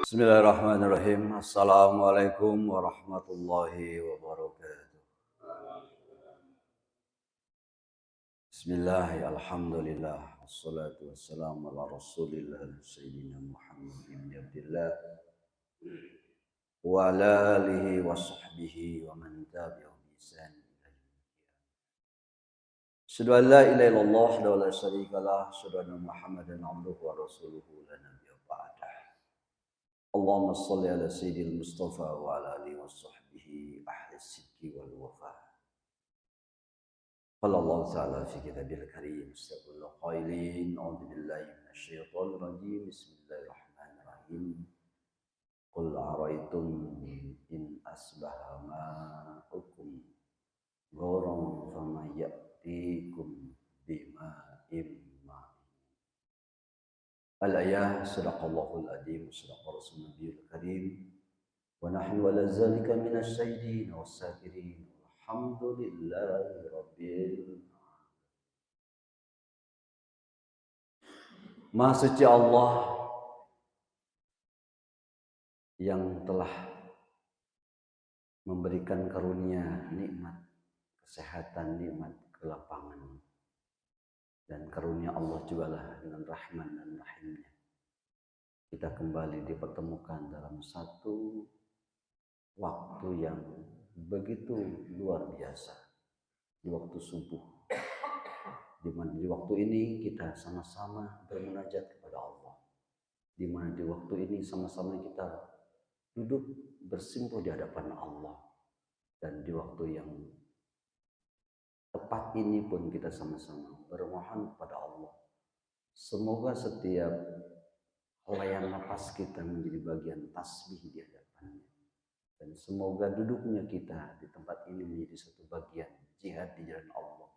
Bismillahirrahmanirrahim. Assalamualaikum warahmatullahi wabarakatuh. Bismillah, alhamdulillah, wassalatu wassalamu ala rasulillah Sayyidina Muhammad ibn Abdillah wa ala alihi wa sahbihi wa man tabi'ahum bi ihsan ila yaumil qiyamah. Asyhadu an la ilaha illallah wa la syarika lah, asyhadu anna Muhammadan abduhu wa rasuluhu la nabiyya ba'dah. Allahumma salli ala sayyidil Mustafa wa ala alihi wa sahbihi ahli sidqi wal wafa. Qala Allah ta'ala fi kitabil karim istaqul qailin a'udzu billahi minasyaitonir rajim bismillahirrahmanirrahim. Qul ara'aytum in asbaha ma'ukum ghauran fama ya'tikum bima'in ma'in. Al-ayah sadaqallahul adzim sadaqa rasulun nabiyul karim wa nahnu ala zalika minasy syahidin was-sakirin alhamdulillahi rabbil. Maha suci Allah yang telah memberikan karunia nikmat kesehatan, nikmat kelapangan, dan karunia Allah juga lah dengan rahman dan rahimnya kita kembali dipertemukan dalam satu waktu yang begitu luar biasa, di waktu subuh, di mana di waktu ini kita sama-sama bermunajat kepada Allah, di mana di waktu ini sama-sama kita duduk bersimpuh di hadapan Allah, dan di waktu yang tepat ini pun kita sama-sama bermohon kepada Allah semoga setiap helayan napas kita menjadi bagian tasbih di hadapannya, dan semoga duduknya kita di tempat ini menjadi satu bagian jihad di jalan Allah,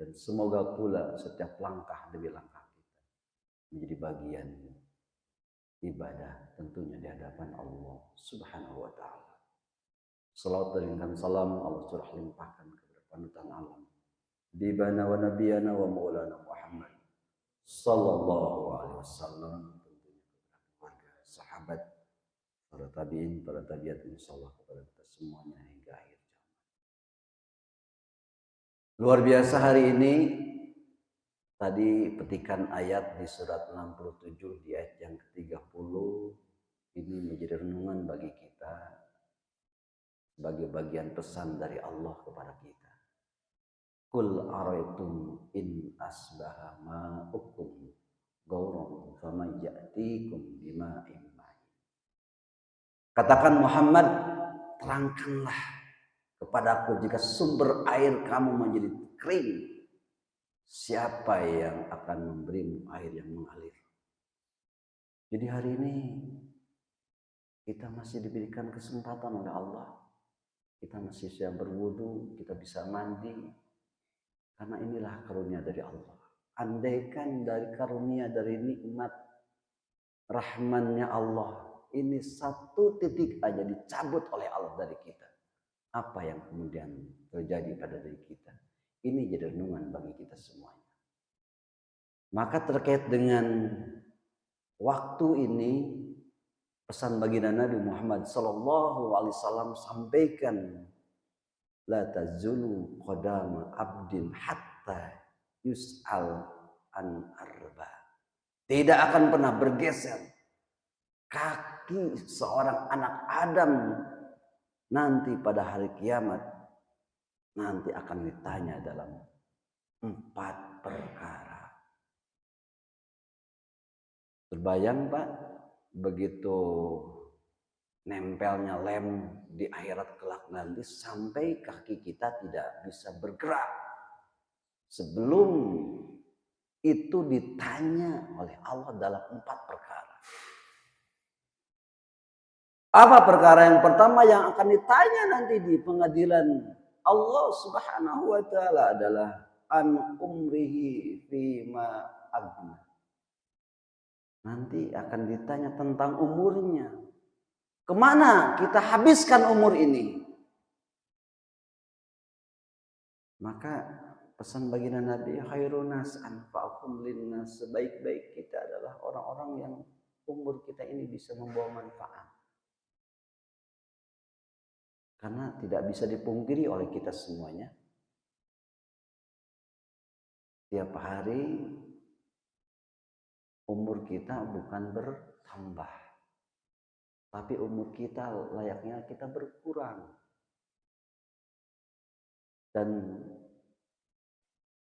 dan semoga pula setiap langkah demi langkah kita menjadi bagian ibadah tentunya di hadapan Allah Subhanahu wa taala. Salawat dan salam Allah curah limpahkan kepada panutan alam Bibana wa nabiyana wa maulana Muhammad sallallahu alaihi wasallam, tentunya kepada keluarga, sahabat, para tabi'in, para tabi'at, insyaallah kepada kita semuanya hingga akhir zaman. Luar biasa hari ini, tadi petikan ayat di surat 67 di ayat yang ke-30 ini menjadi renungan bagi kita sebagai bagian pesan dari Allah kepada kita. Qul ara'aytum in asbaha ma'ukum ghauran fama ya'tikum bima'in ma'in. Katakan Muhammad, terangkanlah kepadaku jika sumber air kamu menjadi kering, siapa yang akan memberimu air yang mengalir? Jadi hari ini kita masih diberikan kesempatan oleh Allah. Kita masih siap berwudu, kita bisa mandi. Karena inilah karunia dari Allah. Andaikan dari karunia, dari nikmat rahmannya Allah, ini satu titik aja dicabut oleh Allah dari kita, apa yang kemudian terjadi pada diri kita? Ini jadi renungan bagi kita semuanya. Maka terkait dengan waktu ini, pesan baginda Nabi Muhammad sallallahu alaihi wasallam sampaikan, la tazulu qadama abdin hatta yus'al an arba. Tidak akan pernah bergeser kaki seorang anak Adam nanti pada hari kiamat, nanti akan ditanya dalam 4 perkara. Terbayang Pak, begitu nempelnya lem di akhirat kelak nanti sampai kaki kita tidak bisa bergerak sebelum itu ditanya oleh Allah dalam 4 perkara. Apa perkara yang pertama yang akan ditanya nanti di pengadilan Allah Subhanahu wa taala adalah an umrihi fima agna. Nanti akan ditanya tentang umurnya. Kemana kita habiskan umur ini? Maka pesan baginda Nabi, khairun nas anfa'uhum linnas, sebaik-baik kita adalah orang-orang yang umur kita ini bisa membawa manfaat. Karena tidak bisa dipungkiri oleh kita semuanya, tiap hari umur kita bukan bertambah, tapi umur kita layaknya kita berkurang. Dan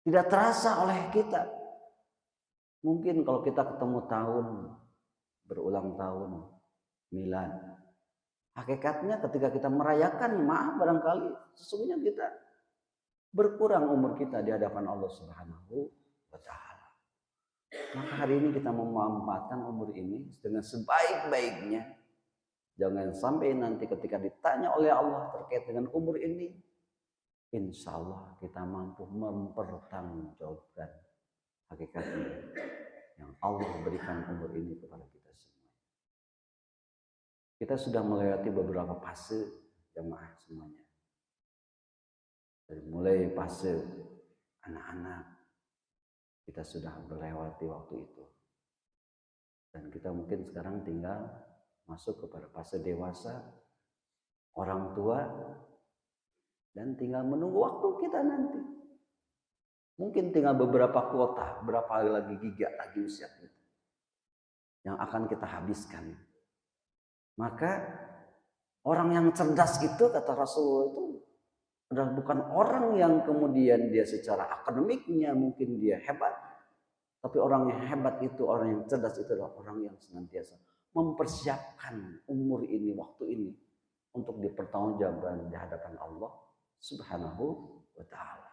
tidak terasa oleh kita. Mungkin kalau kita ketemu tahun, berulang tahun, milad, hakikatnya ketika kita merayakan, maaf barangkali sesungguhnya kita berkurang umur kita di hadapan Allah Subhanahu wa Ta'ala. Maka hari ini kita memanfaatkan umur ini dengan sebaik-baiknya. Jangan sampai nanti ketika ditanya oleh Allah terkait dengan umur ini, insya Allah kita mampu mempertanggungjawabkan hakikatnya yang Allah berikan umur ini kepada kita semua. Kita sudah melewati beberapa fase jamaah semuanya. Dari mulai fase anak-anak, kita sudah melewati waktu itu. Dan kita mungkin sekarang tinggal masuk kepada fase dewasa, orang tua, dan tinggal menunggu waktu kita nanti. Mungkin tinggal beberapa kuota, berapa lagi giga lagi usia kita yang akan kita habiskan. Maka orang yang cerdas itu, kata Rasulullah itu, adalah bukan orang yang kemudian dia secara akademiknya mungkin dia hebat, tapi orang yang hebat itu, orang yang cerdas itu adalah orang yang senantiasa mempersiapkan umur ini, waktu ini untuk dipertanggungjawabkan di hadapan Allah Subhanahu wa Ta'ala.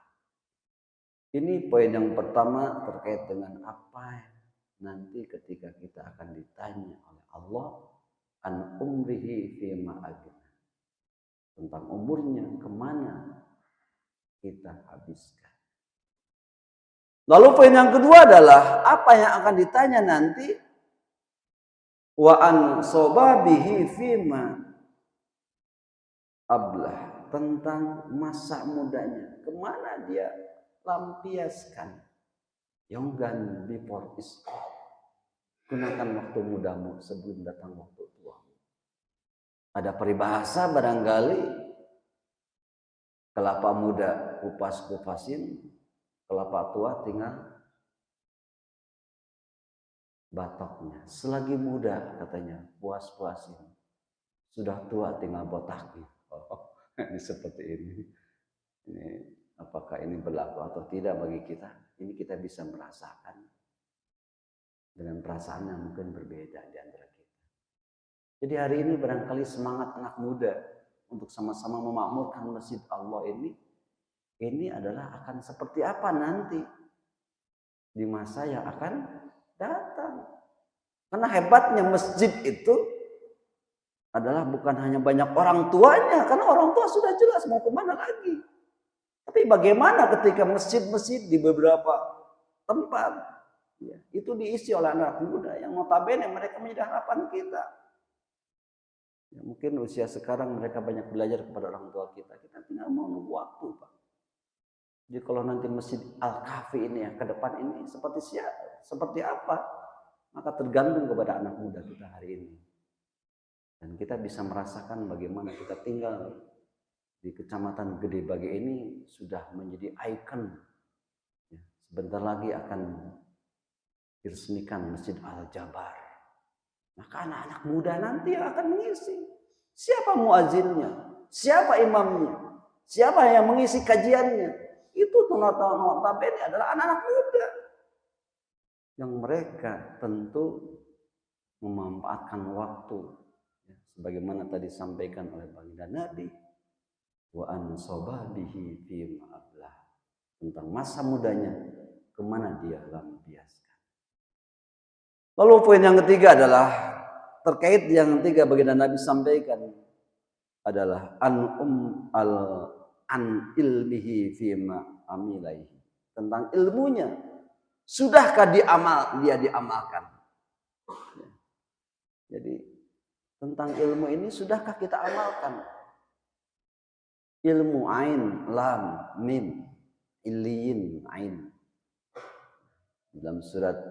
Ini poin yang pertama terkait dengan apa nanti ketika kita akan ditanya oleh Allah an umrihi fima agna, tentang umurnya kemana kita habiskan. Lalu poin yang kedua adalah apa yang akan ditanya nanti wa an sobabihi fima ablah, tentang masa mudanya kemana dia lampiaskan. Young before is old. Gunakan waktu mudamu sebelum datang waktu tua. Ada peribahasa barangkali, kelapa muda kupas-kupasin, kelapa tua tinggal batoknya. Selagi muda katanya puas-puasin, sudah tua tinggal botaknya. Oh, ini seperti ini. Ini apakah ini berlaku atau tidak bagi kita? Ini kita bisa merasakan dengan perasaan yang mungkin berbeda di antara kita. Jadi hari ini barangkali semangat anak muda untuk sama-sama memakmurkan masjid Allah ini adalah akan seperti apa nanti di masa yang akan datang. Karena hebatnya masjid itu adalah bukan hanya banyak orang tuanya, karena orang tua sudah jelas mau kemana lagi. Tapi bagaimana ketika masjid-masjid di beberapa tempat ya, itu diisi oleh anak muda yang notabene mereka menjadi harapan kita. Ya, mungkin usia sekarang mereka banyak belajar kepada orang tua kita. Kita tinggal mau nunggu waktu, Pak. Jadi kalau nanti Masjid Al-Kahfi ini ya ke depan ini seperti apa, maka tergantung kepada anak muda kita hari ini. Dan kita bisa merasakan bagaimana kita tinggal di Kecamatan Gede Bage ini sudah menjadi ikon. Ya, sebentar lagi akan diresmikan Masjid Al-Jabar. Maka anak-anak muda nanti yang akan mengisi. Siapa muazinnya? Siapa imamnya? Siapa yang mengisi kajiannya? Itu notabene adalah anak-anak muda. Yang mereka tentu memanfaatkan waktu. Ya, sebagaimana tadi disampaikan oleh baginda Nabi. Wa an sobabihi fi ma'ablah. Tentang masa mudanya. Kemana dia lampiaskan. Lalu poin yang ketiga adalah terkait yang ketiga baginda Nabi sampaikan adalah an ilmihi fima amilaihi, tentang ilmunya sudahkah dia diamalkan. Jadi tentang ilmu ini sudahkah kita amalkan? Ilmu ain lam mim iliyin ain dalam surat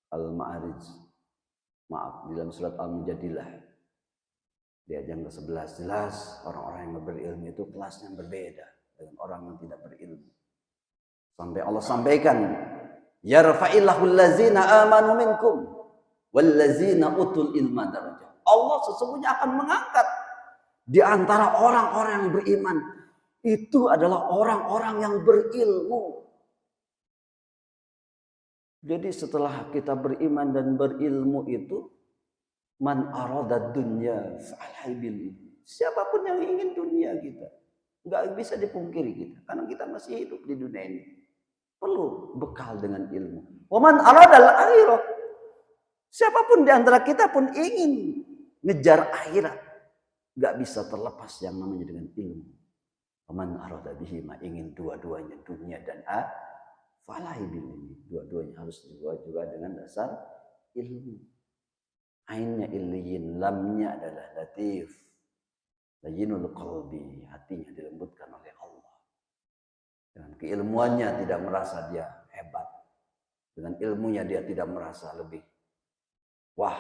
Al-Ma'arij Maaf, di dalam surat Al-Mujadilah di ayat yang ke-11 jelas orang-orang yang berilmu itu kelasnya berbeda dengan orang yang tidak berilmu. Sampai Allah sampaikan, yarfa'illahu allazina amanu minkum wallazina utul ilma darajat. Allah sesungguhnya akan mengangkat di antara orang-orang yang beriman itu adalah orang-orang yang berilmu. Jadi setelah kita beriman dan berilmu itu, man arada dunya fa'alai bil ilmi. Siapapun yang ingin dunia kita, nggak bisa dipungkiri kita, karena kita masih hidup di dunia ini. Perlu bekal dengan ilmu. Wa man arada al-akhirah. Siapapun di antara kita pun ingin ngejar akhirat, nggak bisa terlepas yang namanya dengan ilmu. Wa man arada bihima, ingin dua-duanya dunia dan falai bil ilmi. Dua-duanya harus juga dengan dasar ilmu. Ainnya illiyin, lamnya adalah latif. Layyinul qalbi, hatinya dilembutkan oleh Allah. Dengan keilmuannya tidak merasa dia hebat. Dengan ilmunya dia tidak merasa lebih wah.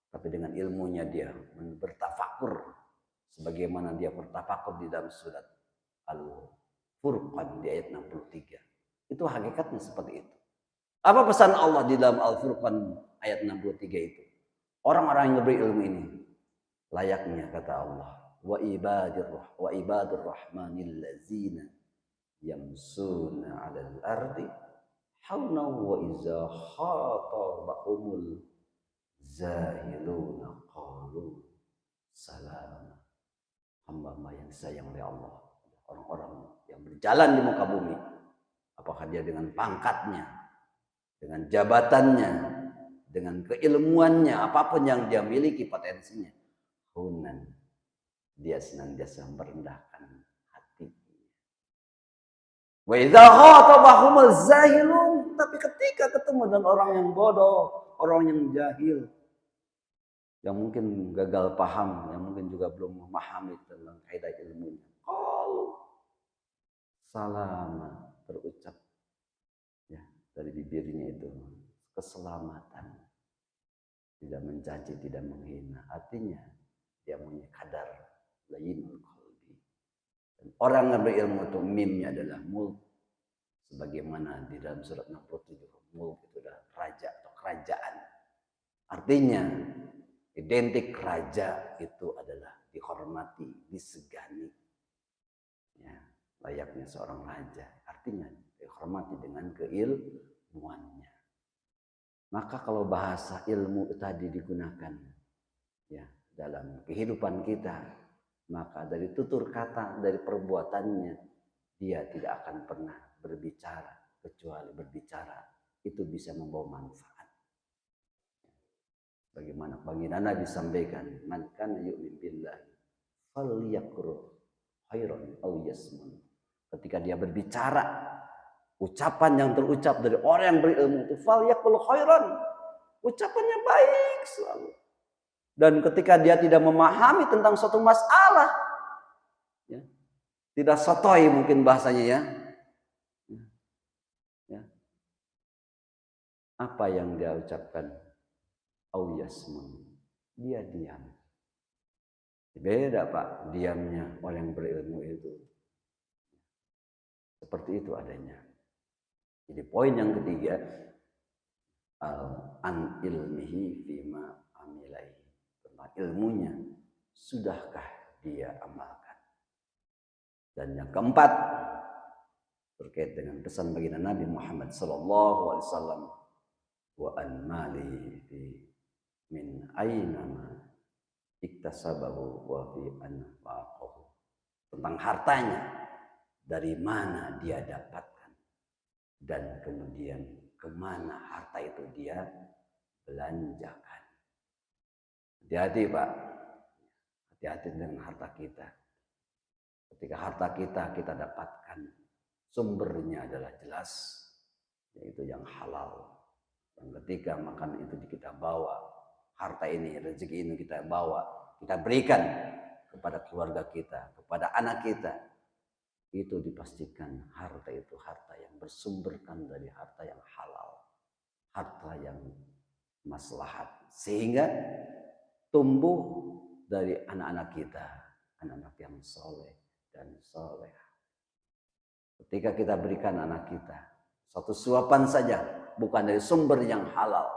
Tapi dengan ilmunya dia bertafakur. Sebagaimana dia bertafakur di dalam surat Al-Furqan di ayat 63. Itu hakikatnya seperti itu. Apa pesan Allah di dalam Al-Furqan ayat 63 itu? Orang-orang yang berilmu ini layaknya kata Allah, wa ibadur rahmanil ladzina yamsuna 'alal ardi hauna wa iza khatabahumul zahiluna qalu salam. Hamba yang disayang oleh Allah, orang-orang yang berjalan di muka bumi, apakah dia dengan pangkatnya, dengan jabatannya, dengan keilmuannya, apapun yang dia miliki potensinya, hunan, dia senantiasa merendahkan hatinya. Wa idza khatabahumul zahilun, tapi ketika ketemu dengan orang yang bodoh, orang yang jahil, yang mungkin gagal paham, yang mungkin juga belum memahami tentang kaidah ilmunya, qalu salama, terucap ya dari bibirnya itu keselamatan, tidak mencaci, tidak menghina. Artinya dia punya kadar layyinul qalbi. Dan orang yang berilmu itu mimnya adalah mulk, sebagaimana di dalam surat 67, mulk itu adalah raja atau kerajaan. Artinya identik raja itu adalah dihormati, disegani, ya, layaknya seorang raja. Artinya dihormati dengan keilmuannya. Maka kalau bahasa ilmu tadi digunakan ya dalam kehidupan kita, maka dari tutur kata, dari perbuatannya, dia tidak akan pernah berbicara kecuali berbicara itu bisa membawa manfaat. Bagaimana baginda Nabi sampaikan, man kana yu'min billahi falyaqul khairan aw yasmut. Ketika dia berbicara, ucapan yang terucap dari orang yang berilmu itu falyaqul khairan, ucapannya baik selalu. Dan ketika dia tidak memahami tentang suatu masalah, ya, tidak sotoy mungkin bahasanya ya, ya, apa yang dia ucapkan, au yasmun, dia diam. Beda Pak, diamnya orang yang berilmu itu seperti itu adanya. Jadi poin yang ketiga, an ilmihi fima amilai, tentang ilmunya sudahkah dia amalkan. Dan yang keempat terkait dengan pesan baginda Nabi Muhammad sallallahu alaihi wasallam, wa an malihi fi min aina ma iktasabahu wa fi anfaqahu, tentang hartanya dari mana dia dapatkan dan kemudian kemana harta itu dia belanjakan. Hati-hati Pak, hati-hati dengan harta kita. Ketika harta kita dapatkan, sumbernya adalah jelas, yaitu yang halal. Dan ketika makan itu kita bawa, harta ini, rezeki ini kita bawa, kita berikan kepada keluarga kita, kepada anak kita, itu dipastikan harta itu harta yang bersumberkan dari harta yang halal, harta yang maslahat sehingga tumbuh dari anak-anak kita, anak-anak yang soleh dan soleh. Ketika kita berikan anak kita satu suapan saja, bukan dari sumber yang halal,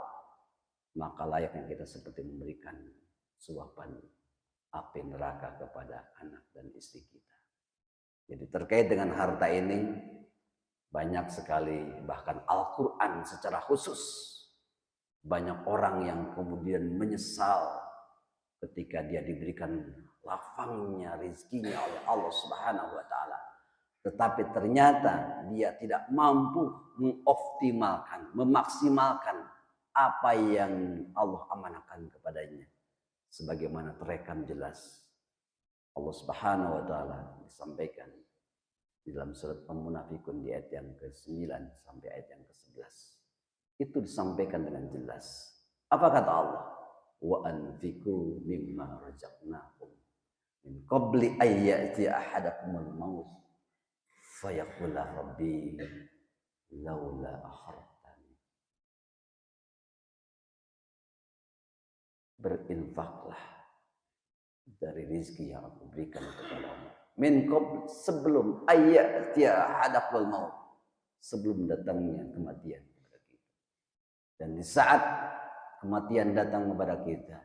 maka layaknya kita seperti memberikan suapan api neraka kepada anak dan istri kita. Jadi terkait dengan harta ini, banyak sekali bahkan Al-Quran secara khusus, banyak orang yang kemudian menyesal ketika dia diberikan lapangnya rezekinya oleh Allah Subhanahu wa taala. Tetapi ternyata dia tidak mampu mengoptimalkan, memaksimalkan apa yang Allah amanahkan kepadanya. Sebagaimana terekam jelas Allah Subhanahu wa taala disampaikan di dalam surat Al-Munafikun di ayat yang ke-9 sampai ayat yang ke-11. Itu disampaikan dengan jelas. Apa kata Allah? Wa anfiqu mimma razaqnakum min qabli ayyati ahadakumul maut fayaqula rabbi laula akhartani. Berinfaklah dari rezeki yang aku berikan kepadamu min qabl, sebelum ayyati ahadakumul maut, sebelum datangnya kematian kepada kita. Dan di saat kematian datang kepada kita,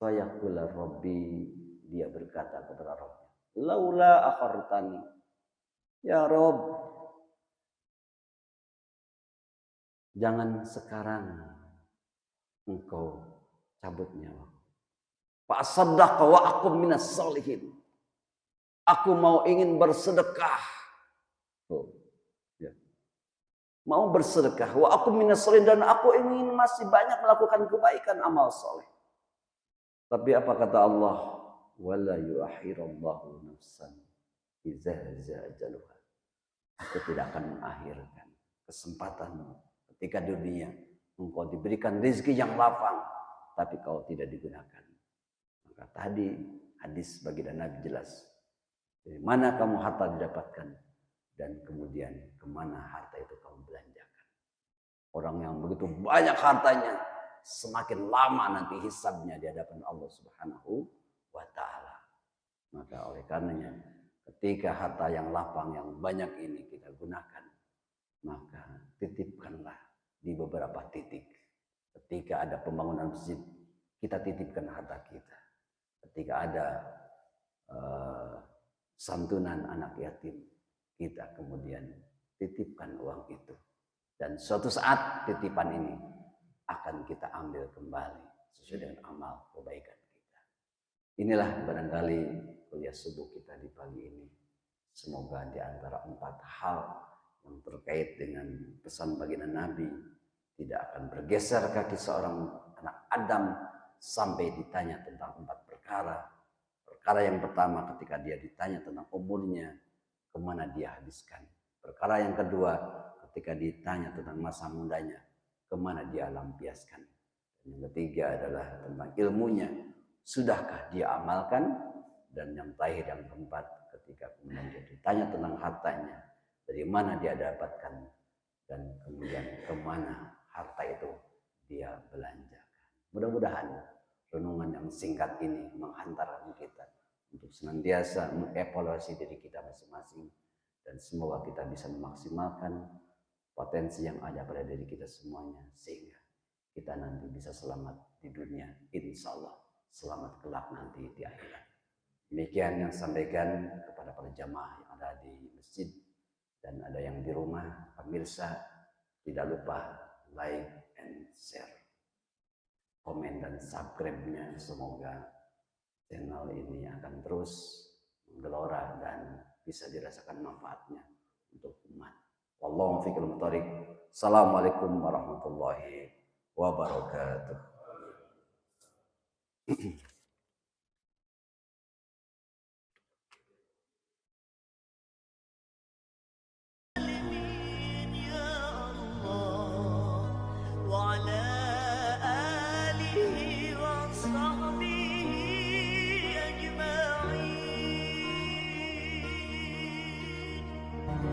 fayaqula rabbi, dia berkata kepada Rabb, laula akhartani, ya Rabb, jangan sekarang engkau cabut nyawa. Fa asaddaqa wa akum minas sholihin. Aku mau ingin bersedekah. Mau bersedekah. Wa akum minas sholihin, dan aku ingin masih banyak melakukan kebaikan amal soleh. Tapi apa kata Allah? Wala yuakhirallahu nafsan idza jaa ajaluha. Aku tidak akan mengakhirkan kesempatanmu ketika di dunia engkau diberikan rezeki yang lapang, tapi kau tidak digunakan. Maka tadi hadis baginda Nabi jelas. Dari mana kamu harta didapatkan, dan kemudian kemana harta itu kamu belanjakan. Orang yang begitu banyak hartanya, semakin lama nanti hisabnya di hadapan Allah Subhanahu wa ta'ala. Maka oleh karenanya, ketika harta yang lapang yang banyak ini kita gunakan, maka titipkanlah di beberapa titik. Ketika ada pembangunan masjid, kita titipkan harta kita. Ketika ada santunan anak yatim, kita kemudian titipkan uang itu. Dan suatu saat titipan ini akan kita ambil kembali sesuai dengan amal kebaikan kita. Inilah barangkali kuliah subuh kita di pagi ini. Semoga di antara 4 hal yang terkait dengan pesan baginda Nabi, tidak akan bergeser kaki seorang anak Adam sampai ditanya tentang 4 perkara. Perkara yang pertama, ketika dia ditanya tentang umurnya, kemana dia habiskan. Perkara yang kedua, ketika ditanya tentang masa mudanya, kemana dia lampiaskan. Dan yang ketiga adalah tentang ilmunya, sudahkah dia amalkan. Dan yang terakhir, yang keempat, ketika kemudian dia ditanya tentang hartanya, dari mana dia dapatkan, dan kemudian kemana harta itu dia belanjakan. Mudah-mudahan renungan yang singkat ini menghantarkan kita untuk senantiasa mengevaluasi diri kita masing-masing, dan semoga kita bisa memaksimalkan potensi yang ada pada diri kita semuanya, sehingga kita nanti bisa selamat di dunia, insya Allah selamat kelak nanti di akhirat. Demikian yang sampaikan kepada para jamaah yang ada di masjid dan ada yang di rumah. Pemirsa, tidak lupa like and share, komen dan subscribe-nya. Semoga channel ini akan terus menggelora dan bisa dirasakan manfaatnya untuk umat. Wallahu fiqhul muthariq. Assalamualaikum warahmatullahi wabarakatuh.